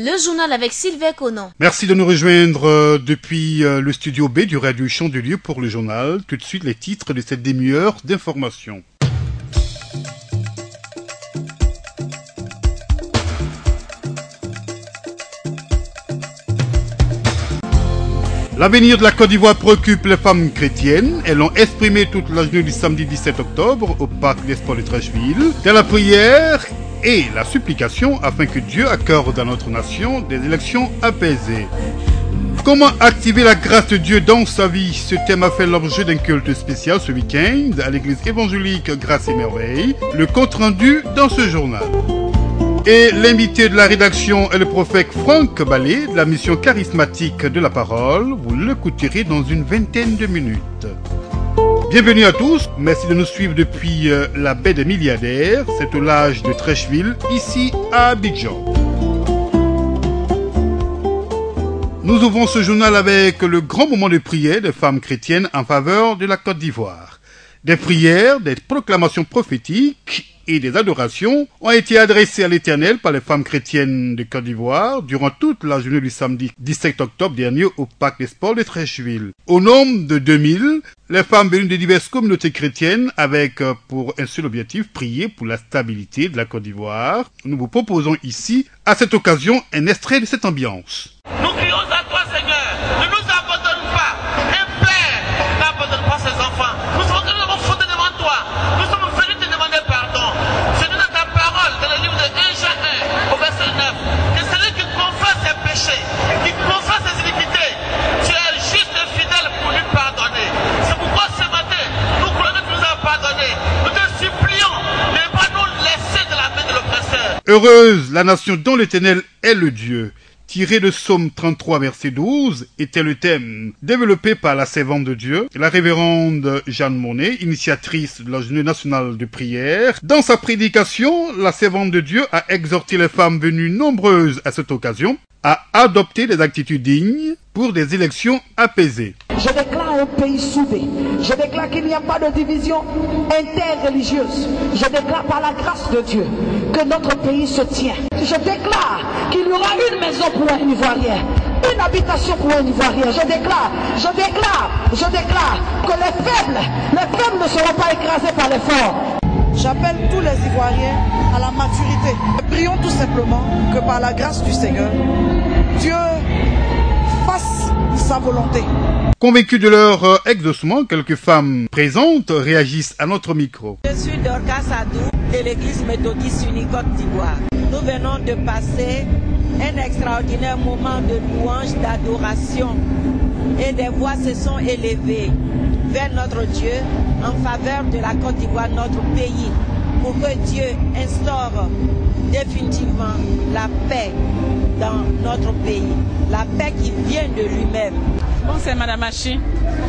Le journal avec Sylvain Conan. Merci de nous rejoindre depuis le studio B du Radio Chandelier pour le journal. Tout de suite les titres de cette demi-heure d'information. L'avenir de la Côte d'Ivoire préoccupe les femmes chrétiennes. Elles l'ont exprimé toute la journée du samedi 17 octobre au parc des sports de Treichville, dans la prière et la supplication afin que Dieu accorde à notre nation des élections apaisées. Comment activer la grâce de Dieu dans sa vie? Ce thème a fait l'objet d'un culte spécial ce week-end à l'église évangélique Grâce et Merveille. Le compte rendu dans ce journal. Et l'invité de la rédaction est le prophète Franck Ballet de la mission charismatique de la parole. Vous l'écouterez dans une vingtaine de minutes. Bienvenue à tous, merci de nous suivre depuis la baie des milliardaires, c'est au large de Treichville, ici à Abidjan. Nous ouvrons ce journal avec le grand moment de prière des femmes chrétiennes en faveur de la Côte d'Ivoire. Des prières, des proclamations prophétiques et des adorations ont été adressées à l'Éternel par les femmes chrétiennes de Côte d'Ivoire durant toute la journée du samedi 17 octobre dernier au parc des sports de Treichville. Au nombre de 2000, les femmes venues de diverses communautés chrétiennes avec pour un seul objectif prier pour la stabilité de la Côte d'Ivoire. Nous vous proposons ici, à cette occasion, un extrait de cette ambiance. Nous crions à toi, Seigneur, ne nous abandonne pas. Et Père, n'abandonne pas ses enfants. Nous savons que nous avons fauté devant toi. Nous sommes venus te demander pardon. C'est dans ta parole, dans le livre de 1 Jean 1, au verset 9, que celui qui confesse ses péchés, qui confesse ses iniquités, tu es juste et fidèle pour lui pardonner. C'est pourquoi ce matin, nous croyons que tu nous as pardonné. Nous te supplions de ne pas nous laisser de la main de l'oppresseur. Heureuse la nation dont l'Éternel est le Dieu. Tiré de Psaume 33, verset 12, était le thème développé par la servante de Dieu, la révérende Jeanne Monnet, initiatrice de la Journée nationale de prière. Dans sa prédication, la servante de Dieu a exhorté les femmes venues nombreuses à cette occasion à adopter des attitudes dignes pour des élections apaisées. Je déclare un pays soudé. Je déclare qu'il n'y a pas de division interreligieuse. Je déclare par la grâce de Dieu que notre pays se tient. Je déclare qu'il y aura une maison pour un Ivoirien, une habitation pour un Ivoirien. Je déclare que les faibles ne seront pas écrasés par les forts. J'appelle tous les Ivoiriens à la maturité. Prions tout simplement que par la grâce du Seigneur, Dieu fasse sa volonté. Convaincus de leur exaucement, quelques femmes présentes réagissent à notre micro. Je suis Dorcas Adou de l'église méthodiste unie Côte d'Ivoire. Nous venons de passer un extraordinaire moment de louange, d'adoration. Et des voix se sont élevées vers notre Dieu en faveur de la Côte d'Ivoire, notre pays, pour que Dieu instaure définitivement la paix dans notre pays, la paix qui vient de lui-même. Bon, c'est Madame Hachi,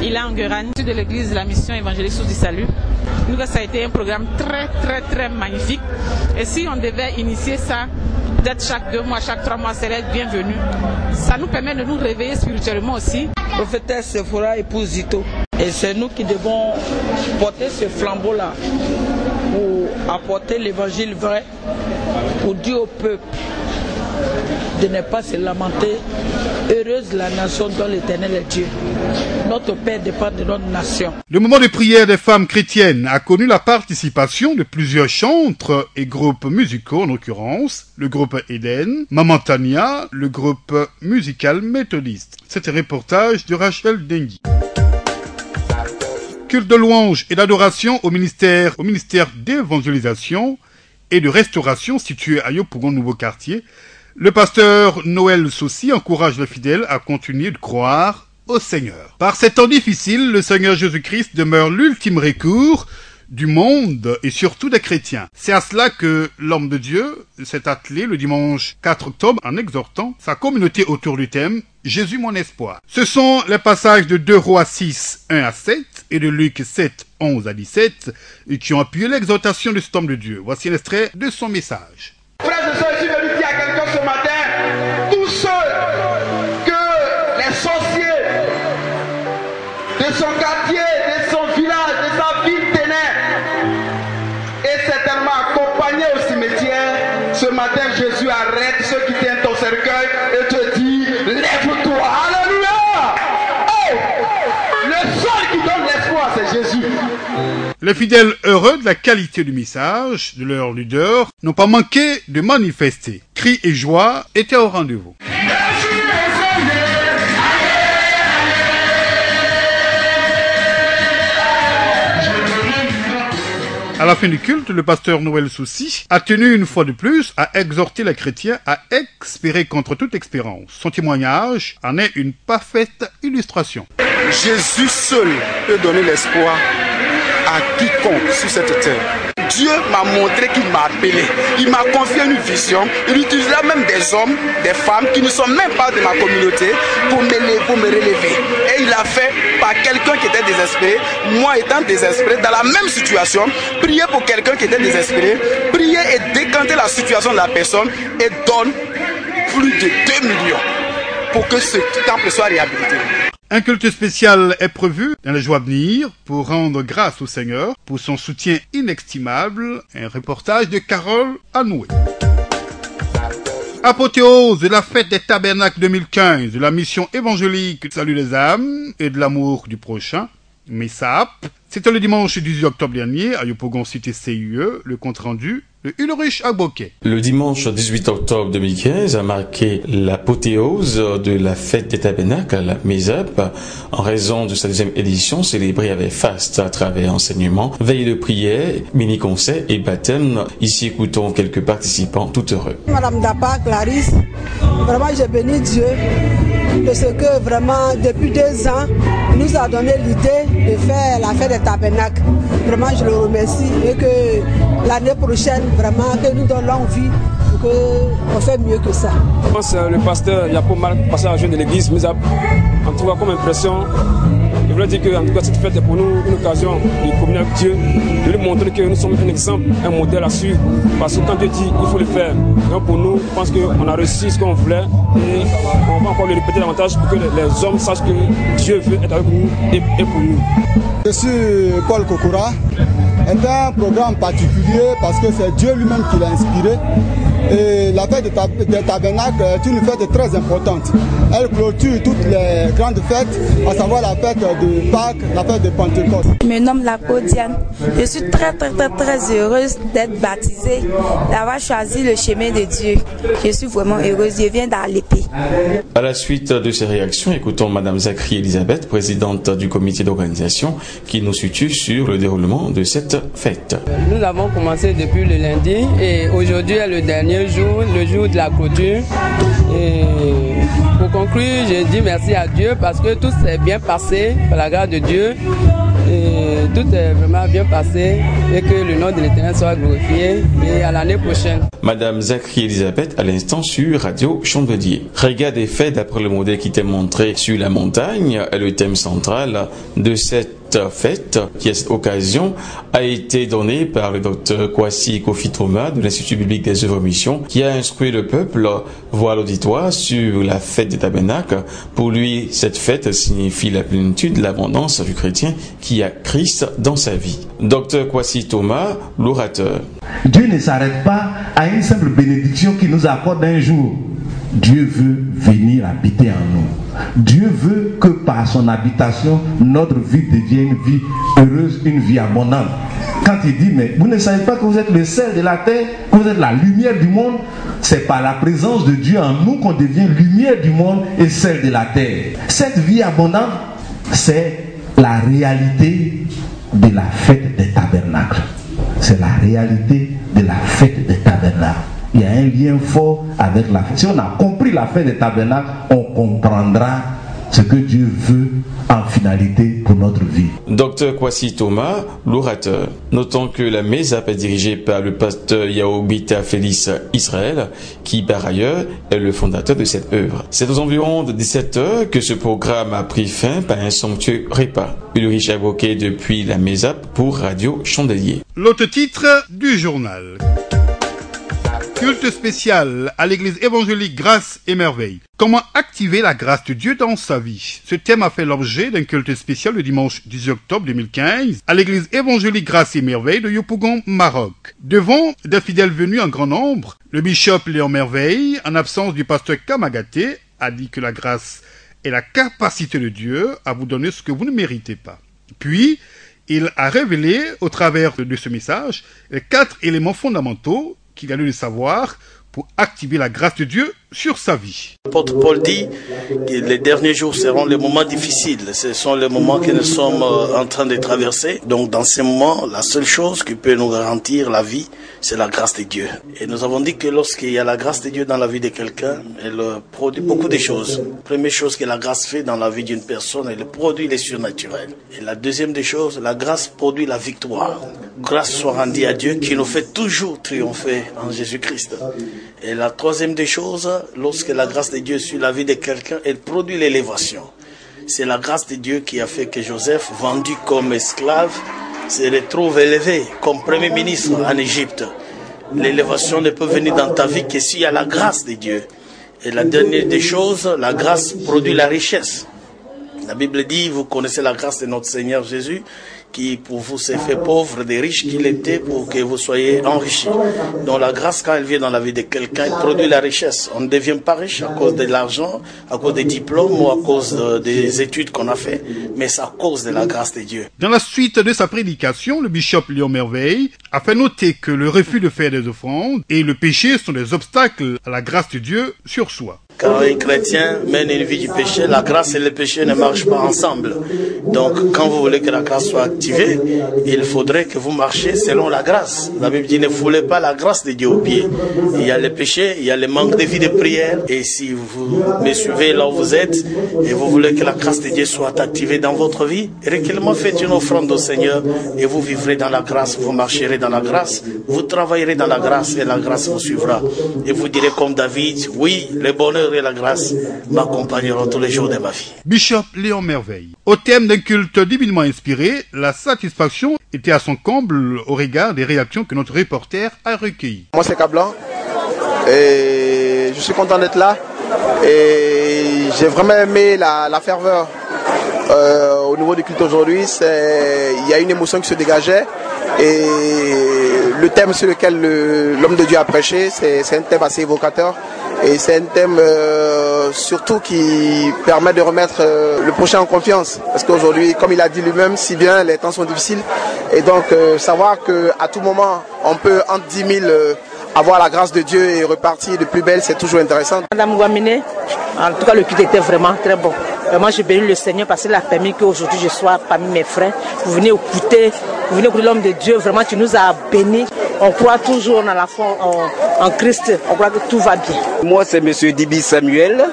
Ilan Guerani, de l'église de la mission évangélique Source du Salut. Nous, ça a été un programme très magnifique. Et si on devait initier ça, peut-être chaque 2 mois, chaque 3 mois, c'est bienvenu. Ça nous permet de nous réveiller spirituellement aussi. Prophétesse Sephora épouse Zito. Et c'est nous qui devons porter ce flambeau-là pour apporter l'évangile vrai, pour dire au peuple de ne pas se lamenter. Heureuse la nation dont l'Éternel est Dieu. Notre Père dépend de notre nation. Le moment de prière des femmes chrétiennes a connu la participation de plusieurs chantres et groupes musicaux, en l'occurrence le groupe Eden, Maman Tania, le groupe musical méthodiste. C'est un reportage de Rachel Dengui. Culte de louange et d'adoration au ministère d'évangélisation et de restauration situé à Yopougon, nouveau quartier. Le pasteur Noël Sossi encourage les fidèles à continuer de croire au Seigneur. Par ces temps difficiles, le Seigneur Jésus-Christ demeure l'ultime recours du monde et surtout des chrétiens. C'est à cela que l'homme de Dieu s'est attelé le dimanche 4 octobre en exhortant sa communauté autour du thème « Jésus mon espoir ». Ce sont les passages de 2 Rois 6, 1 à 7 et de Luc 7, 11 à 17 qui ont appuyé l'exhortation de cet homme de Dieu. Voici un extrait de son message. Frères et sœurs, je suis venu dire à quelqu'un ce matin, tous ceux que les sorciers de son quartier, de son village, de sa ville tenaient, et certainement accompagnés au cimetière, ce matin Jésus arrête ceux qui tiennent ton cercueil Les fidèles heureux de la qualité du message de leur leader n'ont pas manqué de manifester. Cris et joie étaient au rendez-vous. À la fin du culte, le pasteur Noël Soucy a tenu une fois de plus à exhorter les chrétiens à espérer contre toute espérance. Son témoignage en est une parfaite illustration. Jésus seul peut donner l'espoir à quiconque sur cette terre. Dieu m'a montré qu'il m'a appelé. Il m'a confié une vision. Il utilisera même des hommes, des femmes qui ne sont même pas de ma communauté pour me relever. Et il a fait par quelqu'un qui était désespéré. Moi étant désespéré, dans la même situation, prier pour quelqu'un qui était désespéré, prier et décanter la situation de la personne et donne plus de 2 millions pour que ce temple soit réhabilité. Un culte spécial est prévu dans les jours à venir pour rendre grâce au Seigneur pour son soutien inestimable. Un reportage de Carole Anoué. Apothéose de la fête des tabernacles 2015 de la mission évangélique Salut les âmes et de l'amour du prochain, MESAP. C'était le dimanche 18 octobre dernier à Yopougon Cité CIE, le compte rendu de Ulrich Agboquet. Le dimanche 18 octobre 2015 a marqué l'apothéose de la fête des tabernacles à la MESAP en raison de sa deuxième édition célébrée avec faste à travers enseignement, veille de prière, mini-concert et baptême. Ici, écoutons quelques participants tout heureux. Madame Dapa, Clarisse, vraiment j'ai béni Dieu de ce que vraiment depuis 2 ans, il nous a donné l'idée de faire la fête des tabernacles. Vraiment je le remercie et que l'année prochaine, vraiment que nous donnons l'envie pour qu'on fait mieux que ça. Je pense que le pasteur Yapo Marc, pasteur adjoint de l'église MESAP, en tout cas comme impression, je voulais dire que en tout cas, cette fête est pour nous une occasion de communier avec Dieu, de lui montrer que nous sommes un exemple, un modèle à suivre. Parce que quand Dieu dit, il faut le faire. Donc pour nous, je pense qu'on a réussi ce qu'on voulait et on va encore le répéter davantage pour que les hommes sachent que Dieu veut être avec nous et pour nous. Je suis Paul Kokora. C'est un programme particulier parce que c'est Dieu lui-même qui l'a inspiré. Et la fête des tabernacles est une fête très importante. Elle clôture toutes les grandes fêtes, à savoir la fête de Pâques, la fête de Pentecôte. Je me nomme Laco Diane. Je suis très heureuse d'être baptisée, d'avoir choisi le chemin de Dieu. Je suis vraiment heureuse, je viens d'Alépé. À la suite de ces réactions, écoutons Madame Zachary Elisabeth, présidente du comité d'organisation, qui nous situe sur le déroulement de cette fête. Nous avons commencé depuis le lundi et aujourd'hui est le dernier jour, le jour de la clôture. Et pour conclure, je dis merci à Dieu parce que tout s'est bien passé par la grâce de Dieu. Et tout est vraiment bien passé et que le nom de l'Éternel soit glorifié et à l'année prochaine. Madame Zachary Elisabeth à l'instant sur Radio Chandelier. Regard des faits d'après le modèle qui t'est montré sur la montagne est le thème central de cette fête qui à cette occasion a été donnée par le docteur Kwasi Kofi Thomas de l'Institut biblique des œuvres mission qui a instruit le peuple voire l'auditoire sur la fête des tabernacles. Pour lui, cette fête signifie la plénitude, l'abondance du chrétien qui a Christ dans sa vie. Docteur Kwasi Thomas, l'orateur. Dieu ne s'arrête pas à une simple bénédiction qu'il nous accorde un jour. Dieu veut venir habiter en nous. Dieu veut que par son habitation, notre vie devienne une vie heureuse, une vie abondante. Quand il dit, mais vous ne savez pas que vous êtes le sel de la terre, que vous êtes la lumière du monde, c'est par la présence de Dieu en nous qu'on devient lumière du monde et sel de la terre. Cette vie abondante, c'est la réalité de la fête des tabernacles. C'est la réalité de la fête des tabernacles. Il y a un lien fort avec la fête. Si on a compris la fête des tabernacles, on comprendra ce que Dieu veut en finalité pour notre vie. Docteur Kwasi Thomas, l'orateur. Notons que la MESAP est dirigée par le pasteur Yaobita Félix Israël, qui par ailleurs est le fondateur de cette œuvre. C'est aux environs de 17h que ce programme a pris fin par un somptueux repas. Ulrich Agboquet depuis la MESAP pour Radio Chandelier. L'autre titre du journal. Culte spécial à l'église évangélique Grâce et Merveille. Comment activer la grâce de Dieu dans sa vie? Ce thème a fait l'objet d'un culte spécial le dimanche 18 octobre 2015 à l'église évangélique Grâce et Merveille de Yopougon, Maroc. Devant des fidèles venus en grand nombre, le bishop Léon Merveille, en absence du pasteur Kamagaté, a dit que la grâce est la capacité de Dieu à vous donner ce que vous ne méritez pas. Puis, Il a révélé, au travers de ce message, les 4 éléments fondamentaux qu'il a dû savoir pour activer la grâce de Dieu sur sa vie. L'apôtre Paul dit que les derniers jours seront les moments difficiles. Ce sont les moments que nous sommes en train de traverser. Donc dans ces moments, la seule chose qui peut nous garantir la vie, c'est la grâce de Dieu. Et nous avons dit que lorsqu'il y a la grâce de Dieu dans la vie de quelqu'un, elle produit beaucoup de choses. La première chose que la grâce fait dans la vie d'une personne, elle produit les surnaturels. Et la deuxième des choses, la grâce produit la victoire. Grâce soit rendue à Dieu qui nous fait toujours triompher en Jésus-Christ. Et la troisième des choses, lorsque la grâce de Dieu est sur la vie de quelqu'un, elle produit l'élévation. C'est la grâce de Dieu qui a fait que Joseph, vendu comme esclave, se retrouve élevé comme premier ministre en Égypte. L'élévation ne peut venir dans ta vie que s'il y a la grâce de Dieu. Et la dernière des choses, la grâce produit la richesse. La Bible dit, vous connaissez la grâce de notre Seigneur Jésus, qui pour vous s'est fait pauvre, des riches qu'il était, pour que vous soyez enrichis. Donc la grâce, quand elle vient dans la vie de quelqu'un, elle produit la richesse. On ne devient pas riche à cause de l'argent, à cause des diplômes ou à cause des études qu'on a fait, mais c'est à cause de la grâce de Dieu. Dans la suite de sa prédication, le bishop Léon Merveille a fait noter que le refus de faire des offrandes et le péché sont des obstacles à la grâce de Dieu sur soi. Quand un chrétien mène une vie du péché, la grâce et le péché ne marchent pas ensemble. Donc, quand vous voulez que la grâce soit activée, il faudrait que vous marchiez selon la grâce. La Bible dit, ne foulez pas la grâce de Dieu aux pieds. Il y a le péché, il y a le manque de vie de prière. Et si vous me suivez là où vous êtes, et vous voulez que la grâce de Dieu soit activée dans votre vie, régulièrement faites une offrande au Seigneur, et vous vivrez dans la grâce, vous marcherez dans la grâce, vous travaillerez dans la grâce, et la grâce vous suivra. Et vous direz comme David, oui, le bonheur et la grâce m'accompagneront tous les jours de ma vie. Bishop Léon Merveille. Au thème d'un culte divinement inspiré, la satisfaction était à son comble au regard des réactions que notre reporter a recueillies. Moi c'est Cablan et je suis content d'être là et j'ai vraiment aimé la ferveur au niveau du culte aujourd'hui. Il y a une émotion qui se dégageait et le thème sur lequel l'homme de Dieu a prêché, c'est un thème assez évocateur. Et c'est un thème surtout qui permet de remettre le prochain en confiance. Parce qu'aujourd'hui, comme il a dit lui-même, si bien les temps sont difficiles. Et donc savoir qu'à tout moment, on peut entre 10 000 avoir la grâce de Dieu et repartir de plus belle, c'est toujours intéressant. Madame Ouamine, en tout cas le culte était vraiment très bon. Moi je bénis le Seigneur parce qu'il a permis qu'aujourd'hui je sois parmi mes frères. Vous venez écouter l'homme de Dieu, vraiment tu nous as bénis. On croit toujours dans la foi en Christ, on croit que tout va bien. Moi c'est M. Dibi Samuel,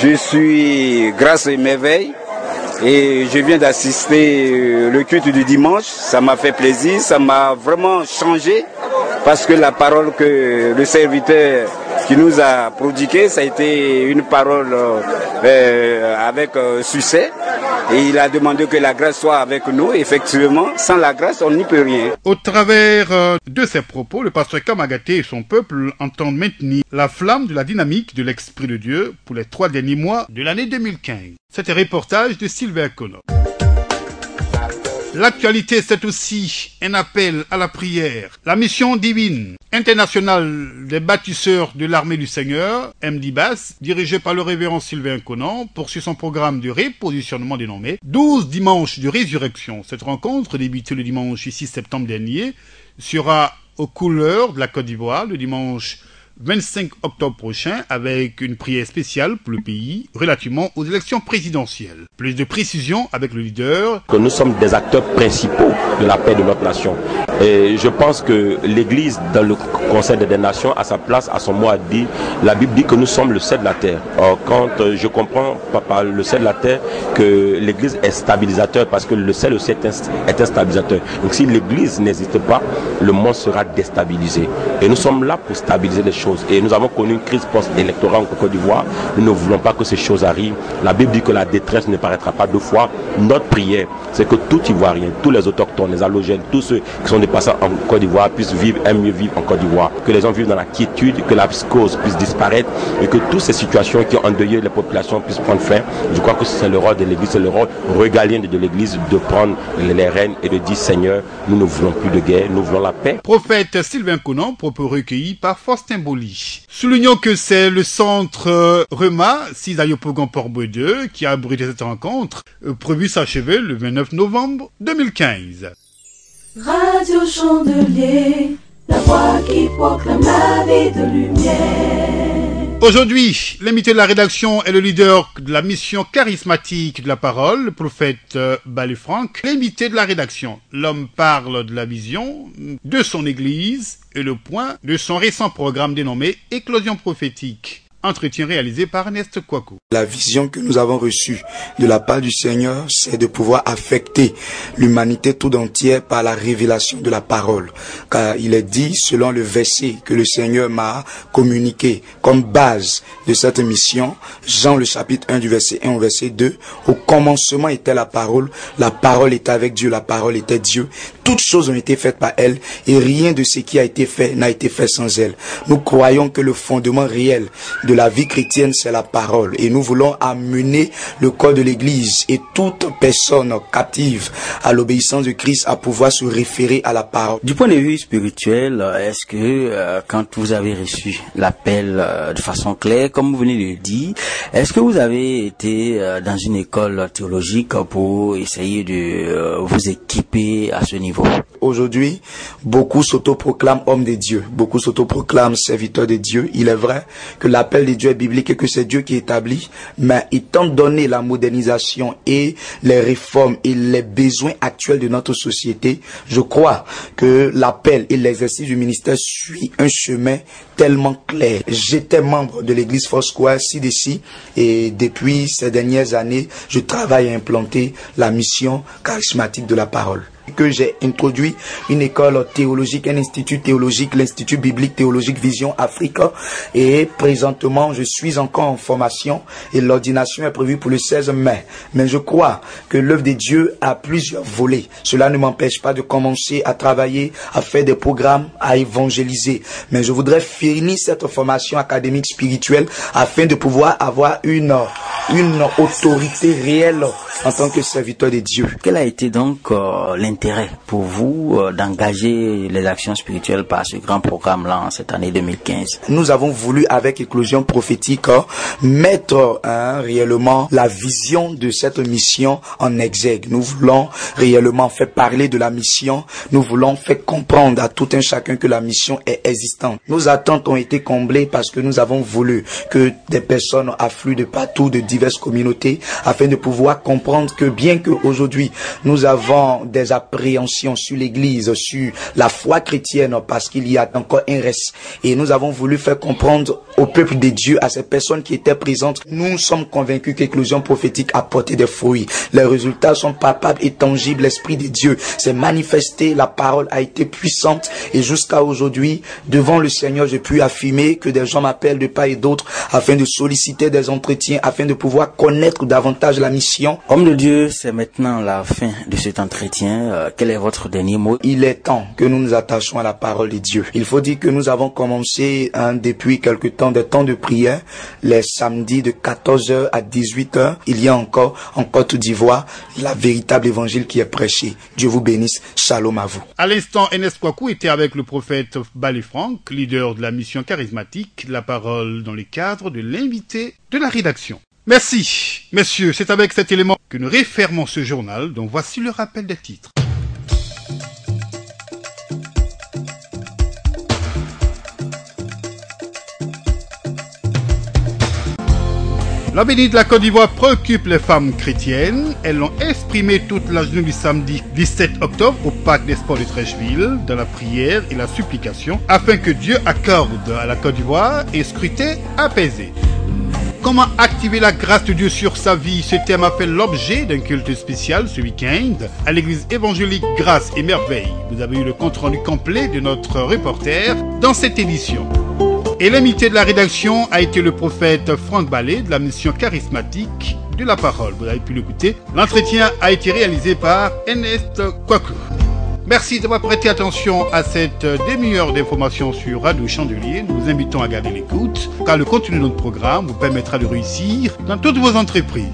je suis Grâce et Merveille et je viens d'assister le culte du dimanche. Ça m'a fait plaisir, ça m'a vraiment changé parce que la parole que le serviteur qui nous a prodiguée, ça a été une parole avec succès. Et il a demandé que la grâce soit avec nous. Effectivement, sans la grâce, on n'y peut rien. Au travers de ses propos, le pasteur Kamagaté et son peuple entendent maintenir la flamme de la dynamique de l'Esprit de Dieu pour les 3 derniers mois de l'année 2015. C'était un reportage de Sylvain Kono. L'actualité, c'est aussi un appel à la prière. La mission divine internationale des bâtisseurs de l'armée du Seigneur, MDBAS, dirigée par le révérend Sylvain Conan, poursuit son programme de repositionnement dénommé 12 dimanches de résurrection. Cette rencontre, débutée le dimanche 6 septembre dernier, sera aux couleurs de la Côte d'Ivoire le dimanche 25 octobre prochain avec une prière spéciale pour le pays relativement aux élections présidentielles. Plus de précisions avec le leader. Que nous sommes des acteurs principaux de la paix de notre nation. Et je pense que l'Église dans le Conseil des Nations a sa place, à son mot à dire. La Bible dit que nous sommes le sel de la terre. Or, quand je comprends par le sel de la terre que l'Église est stabilisateur parce que le sel aussi est un stabilisateur. Donc si l'Église n'existe pas, le monde sera déstabilisé. Et nous sommes là pour stabiliser les choses. Et nous avons connu une crise post-électorale en Côte d'Ivoire. Nous ne voulons pas que ces choses arrivent. La Bible dit que la détresse ne paraîtra pas 2 fois. Notre prière, c'est que tout Ivoirien, tous les autochtones, les allogènes, tous ceux qui sont dépassés en Côte d'Ivoire puissent vivre, aiment mieux vivre en Côte d'Ivoire. Que les gens vivent dans la quiétude, que la psychose puisse disparaître et que toutes ces situations qui ont endeuillé les populations puissent prendre fin. Je crois que c'est le rôle de l'Église, c'est le rôle régalien de l'Église de prendre les rênes et de dire Seigneur, nous ne voulons plus de guerre, nous voulons la paix. Prophète Sylvain Conan, propos recueillis par Faustin Boulay. Rivoli. Soulignons que c'est le centre Rema, 6 à Yopougon-Port-Bouedeux, qui a abrité cette rencontre, prévue s'achever le 29 novembre 2015. Radio Chandelier, la voix qui proclame la vie de lumière. Aujourd'hui, l'invité de la rédaction est le leader de la mission charismatique de la parole, le prophète Balé Franck. L'invité de la rédaction, l'homme parle de la vision de son église et le point de son récent programme dénommé Éclosion prophétique. Entretien réalisé par Ernest Kouakou. La vision que nous avons reçue de la part du Seigneur, c'est de pouvoir affecter l'humanité tout entière par la révélation de la parole. Car il est dit, selon le verset que le Seigneur m'a communiqué comme base de cette mission, Jean le chapitre 1 du verset 1 au verset 2, au commencement était la parole était avec Dieu, la parole était Dieu. Toutes choses ont été faites par elle et rien de ce qui a été fait n'a été fait sans elle. Nous croyons que le fondement réel de la vie chrétienne, c'est la parole. Et nous voulons amener le corps de l'Église et toute personne captive à l'obéissance de Christ à pouvoir se référer à la parole. Du point de vue spirituel, est-ce que quand vous avez reçu l'appel de façon claire, comme vous venez de le dire, est-ce que vous avez été dans une école théologique pour essayer de vous équiper à ce niveau? Aujourd'hui, beaucoup s'autoproclament hommes de Dieu, beaucoup s'autoproclament serviteurs de Dieu. Il est vrai que l'appel de Dieu est biblique et que c'est Dieu qui établit, mais étant donné la modernisation et les réformes et les besoins actuels de notre société, je crois que l'appel et l'exercice du ministère suit un chemin tellement clair. J'étais membre de l'église Foursquare ci-d'ici et depuis ces dernières années, je travaille à implanter la mission charismatique de la parole. Que j'ai introduit une école théologique, un institut théologique, l'Institut biblique théologique Vision Africa, et présentement je suis encore en formation et l'ordination est prévue pour le 16 mai. Mais je crois que l'œuvre de Dieu a plusieurs volets. Cela ne m'empêche pas de commencer à travailler, à faire des programmes, à évangéliser. Mais je voudrais finir cette formation académique spirituelle afin de pouvoir avoir une autorité réelle en tant que serviteur de Dieu. Quel a été donc l'intérêt pour vous d'engager les actions spirituelles par ce grand programme-là en cette année 2015? Nous avons voulu, avec Éclosion prophétique, mettre réellement la vision de cette mission en exergue. Nous voulons réellement faire parler de la mission. Nous voulons faire comprendre à tout un chacun que la mission est existante. Nos attentes ont été comblées parce que nous avons voulu que des personnes affluent de partout, de diverses communautés, afin de pouvoir comprendre que bien qu'aujourd'hui nous avons des appréhensions sur l'église, sur la foi chrétienne, parce qu'il y a encore un reste, et nous avons voulu faire comprendre au peuple de Dieu, à ces personnes qui étaient présentes, nous sommes convaincus qu'Éclosion prophétique a porté des fruits. Les résultats sont palpables et tangibles. L'Esprit de Dieu s'est manifesté, la parole a été puissante, et jusqu'à aujourd'hui, devant le Seigneur, j'ai pu affirmer que des gens m'appellent de part et d'autre afin de solliciter des entretiens, afin de pouvoir connaître davantage la mission. Homme de Dieu, c'est maintenant la fin de cet entretien. Quel est votre dernier mot? Il est temps que nous nous attachions à la parole de Dieu. Il faut dire que nous avons commencé depuis quelque temps des temps de prière, les samedis de 14h à 18h. Il y a encore en Côte d'Ivoire la véritable évangile qui est prêché. Dieu vous bénisse. Shalom à vous. À l'instant, Ernest Kouakou était avec le prophète Balé Franck, leader de la mission charismatique, la parole dans le cadre de l'invité de la rédaction. Merci, messieurs. C'est avec cet élément que nous refermons ce journal, dont voici le rappel des titres. La bénie de la Côte d'Ivoire préoccupe les femmes chrétiennes. Elles l'ont exprimé toute la journée du samedi 17 octobre au Parc des Sports de Treichville, dans la prière et la supplication, afin que Dieu accorde à la Côte d'Ivoire un scrutin apaisé. Comment activer la grâce de Dieu sur sa vie? Ce thème a fait l'objet d'un culte spécial ce week-end à l'église évangélique Grâce et Merveille. Vous avez eu le compte-rendu complet de notre reporter dans cette édition. Et l'invité de la rédaction a été le prophète Franck Balé de la mission charismatique de la parole. Vous avez pu l'écouter. L'entretien a été réalisé par Ernest Kouakou. Merci d'avoir prêté attention à cette demi-heure d'information sur Radio Chandelier. Nous vous invitons à garder l'écoute, car le contenu de notre programme vous permettra de réussir dans toutes vos entreprises.